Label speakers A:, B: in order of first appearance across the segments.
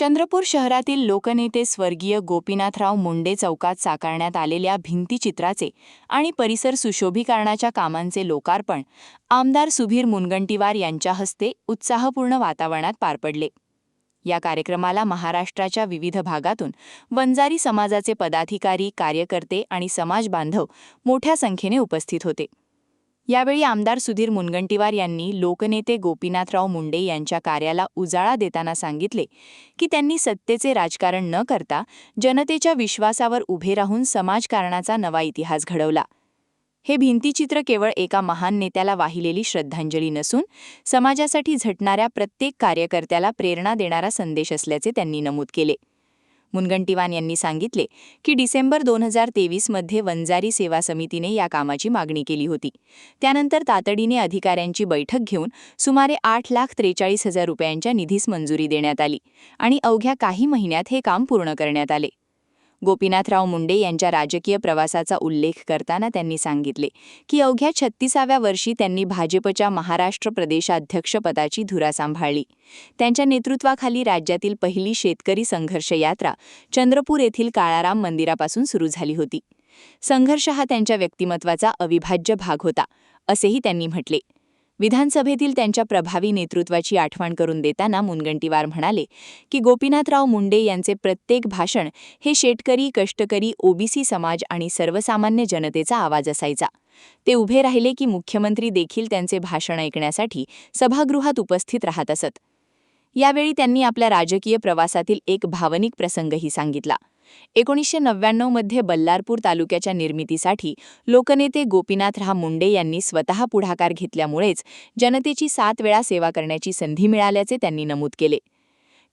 A: चंद्रपूर शहरातील लोकनेते स्वर्गीय गोपीनाथराव मुंडे चौकात साकारण्यात आलेल्या भिंतीचित्राचे आणि परिसर सुशोभीकरणाच्या कामांचे लोकार्पण आमदार सुधीर मुनगंटीवार यांच्या हस्ते उत्साहपूर्ण वातावरणात पार पडले. या कार्यक्रमाला महाराष्ट्राच्या विविध भागातून वंजारी समाजाचे पदाधिकारी, कार्यकर्ते आणि समाज बांधव मोठ्या संख्येने उपस्थित होते. यावेळी आमदार सुधीर मुनगंटीवार यांनी लोकनेते गोपीनाथराव मुंडे यांच्या कार्याला उजाळा देताना सांगितले की त्यांनी सत्तेचे राजकारण न करता जनतेच्या विश्वासावर उभे राहून समाजकारणाचा नवा इतिहास घडवला. हे भिंतीचित्र केवळ एका महान नेत्याला वाहिलेली श्रद्धांजली नसून समाजासाठी झटणाऱ्या प्रत्येक कार्यकर्त्याला प्रेरणा देणारा संदेश असल्याचे त्यांनी नमूद केले. मुनगंटीवार यांनी सांगितले की डिसेंबर 2023 मध्ये वंजारी सेवा समितीने या कामाची मागणी केली होती. त्यानंतर तातडीने अधिकाऱ्यांची बैठक घेऊन सुमारे 8,43,000 रुपयांच्या निधीस मंजुरी देण्यात आली आणि अवघ्या काही महिन्यात हे काम पूर्ण करण्यात आले. गोपीनाथराव मुंडे यांच्या राजकीय प्रवासाचा उल्लेख करताना त्यांनी सांगितले की अवघ्या 36व्या वर्षी त्यांनी भाजपच्या महाराष्ट्र प्रदेशाध्यक्षपदाची धुरा सांभाळली. त्यांच्या नेतृत्वाखाली राज्यातील पहिली शेतकरी संघर्ष यात्रा चंद्रपूर येथील काळाराम मंदिरापासून सुरू झाली होती. संघर्ष हा त्यांच्या व्यक्तिमत्वाचा अविभाज्य भाग होता, असेही त्यांनी म्हटले. विधानसभेतील त्यांच्या प्रभावी नेतृत्वाची आठवण करून देताना मुनगंटीवार म्हणाले की गोपीनाथराव मुंडे यांचे प्रत्येक भाषण हे शेतकरी, कष्टकरी, ओबीसी समाज आणि सर्वसामान्य जनतेचा आवाज असायचा. ते उभे राहिले की मुख्यमंत्री देखील त्यांचे भाषण ऐकण्यासाठी सभागृहात उपस्थित राहत असत. यावेळी त्यांनी आपल्या राजकीय प्रवासातील एक भावनिक प्रसंगही सांगितला. 1999 मध्ये बल्लारपूर तालुक्याच्या निर्मितीसाठी लोकनेते गोपीनाथराव मुंडे यांनी स्वतः पुढाकार घेतल्यामुळेच जनतेची 7 वेळा सेवा करण्याची संधी मिळाल्याचे त्यांनी नमूद केले.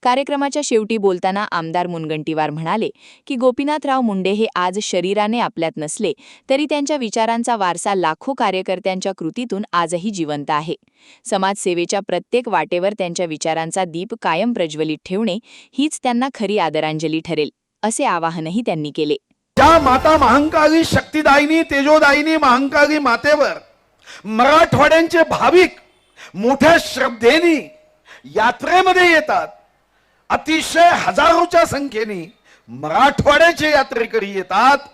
A: कार्यक्रमाच्या शेवटी बोलताना आमदार मुनगंटीवार म्हणाले की गोपीनाथराव मुंडे हे आज शरीराने आपल्यात नसले तरी त्यांच्या विचारांचा वारसा लाखो कार्यकर्त्यांच्या कृतीतून आजही जिवंत आहे. समाजसेवेच्या प्रत्येक वाटेवर त्यांच्या विचारांचा दीप कायम प्रज्वलित ठेवणे हीच त्यांना खरी आदरांजली ठरेल, असे आवाहनही त्यांनी केले.
B: ज्या माता महांकाळी, शक्तिदायिनी, तेजोदायिनी महांकाळी मातेवर मराठवाड्यांचे भाविक मोठ्या श्रद्धेने यात्रेमध्ये येतात. अतिशय हजारोच्या संख्येने मराठवाड्याचे यात्रेकरी येतात.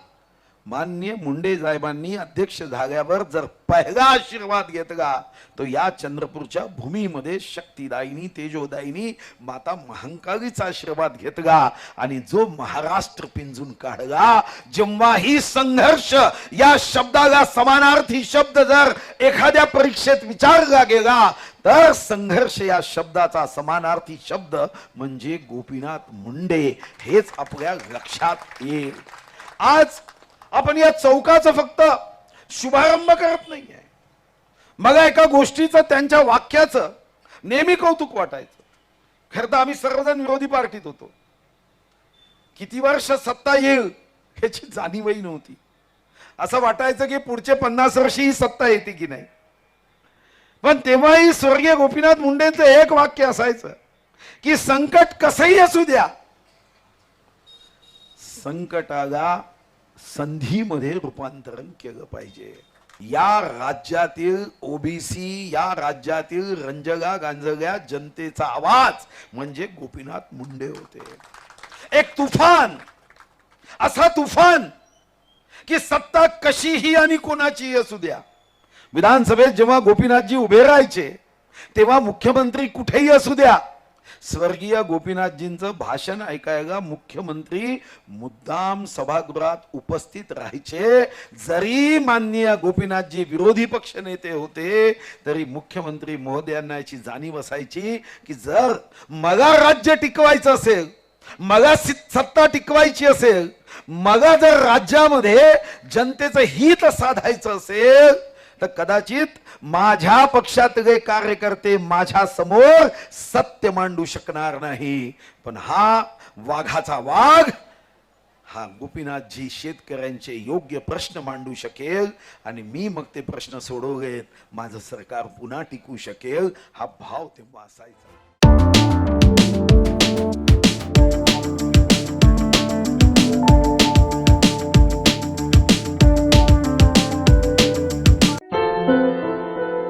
B: माननीय मुंडे साहेबांनी अध्यक्ष झाल्यावर जर पहिला आशीर्वाद घेतला तो या चंद्रपूरच्या भूमीमध्ये शक्तिदायिनी, तेजोदायिनी माता महांकाळीचा आशीर्वाद घेतला आणि जो महाराष्ट्र पिंजून काढला. जेव्हा ही संघर्ष या शब्दाला समानार्थी शब्द जर एखाद्या परीक्षेत विचारला गेला तर संघर्ष या शब्दाचा समानार्थी शब्द म्हणजे गोपीनाथ मुंडे हेच आपल्या लक्षात येईल. आज आपण या चौकाचा फक्त शुभारंभ करत नाहीये. मला एका गोष्टीचं, त्यांच्या वाक्याचं नेहमी कौतुक वाटायचं. खरं तर आम्ही सर्वजण विरोधी पार्टीत होतो. किती वर्ष सत्ता येईल याची जाणीवही नव्हती. असं वाटायचं की पुढचे 50 वर्ष ही सत्ता येते की नाही. पण तेव्हाही स्वर्गीय गोपीनाथ मुंडेंचं एक वाक्य असायचं की संकट कसंही असू द्या, संकटाला संधीमध्ये रूपांतरण केलं पाहिजे. या राज्यातील ओबीसी, या राज्यातील रंजगा गांजल्या जनतेचा आवाज म्हणजे गोपीनाथ मुंडे होते. एक तुफान, असा तुफान की सत्ता कशीही आणि कोणाचीही असू द्या. विधानसभेत जेव्हा गोपीनाथजी उभे राहायचे तेव्हा मुख्यमंत्री कुठेही असू द्या, स्वर्गीय गोपीनाथजींचं भाषण ऐकायला मुख्यमंत्री मुद्दाम सभागृहात उपस्थित राहायचे. जरी माननीय गोपीनाथजी विरोधी पक्ष नेते होते तरी मुख्यमंत्री महोदयांना याची जाणीव असायची की जर मला राज्य टिकवायचं असेल, मला सत्ता टिकवायची असेल, मला जर राज्यामध्ये जनतेचं हित साधायचं असेल तर कदाचित माझ्या पक्षातले कार्यकर्ते माझ्या समोर सत्य मांडू शकणार नाही. पण हा वाघाचा वाघ, हा गोपीनाथजी शेतकऱ्यांचे योग्य प्रश्न मांडू शकेल आणि मी मग ते प्रश्न सोडवलेत, माझं सरकार पुन्हा टिकू शकेल, हा भाव तेव्हा असायचा.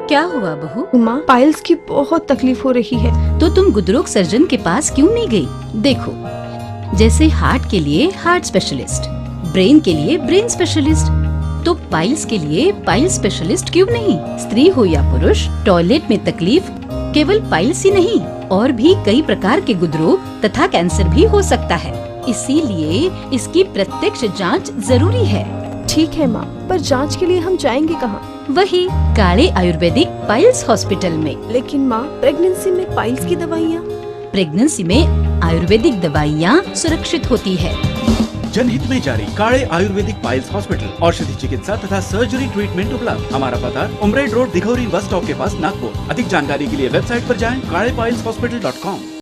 C: क्या हुआ बहू?
D: माँ, पाइल्स की बहुत तकलीफ हो रही है.
C: तो तुम गुदरोग सर्जन के पास क्यों नहीं गई? देखो, जैसे हार्ट के लिए हार्ट स्पेशलिस्ट, ब्रेन के लिए ब्रेन स्पेशलिस्ट, तो पाइल्स के लिए पाइल्स स्पेशलिस्ट क्यों नहीं? स्त्री हो या पुरुष, टॉयलेट में तकलीफ केवल पाइल्स ही नहीं, और भी कई प्रकार के गुदरोग तथा कैंसर भी हो सकता है। इसीलिए इसकी प्रत्यक्ष जांच जरूरी है।
D: ठीक है माँ, पर जांच के लिए हम जाएंगे कहाँ?
C: वही काले आयुर्वेदिक पाइल्स हॉस्पिटल में।
D: लेकिन माँ, प्रेगनेंसी में पाइल्स की दवाइयाँ?
C: प्रेगनेंसी में आयुर्वेदिक दवाइयाँ सुरक्षित होती है।
E: जनहित में जारी काड़े आयुर्वेदिक पाइल्स हॉस्पिटल, औषधि चिकित्सा तथा सर्जरी ट्रीटमेंट उपलब्ध। हमारा पता उमरेड रोड, दिघौरी बस स्टॉप के पास, नागपुर। अधिक जानकारी के लिए वेबसाइट पर जाएं kadepailshhospital.com।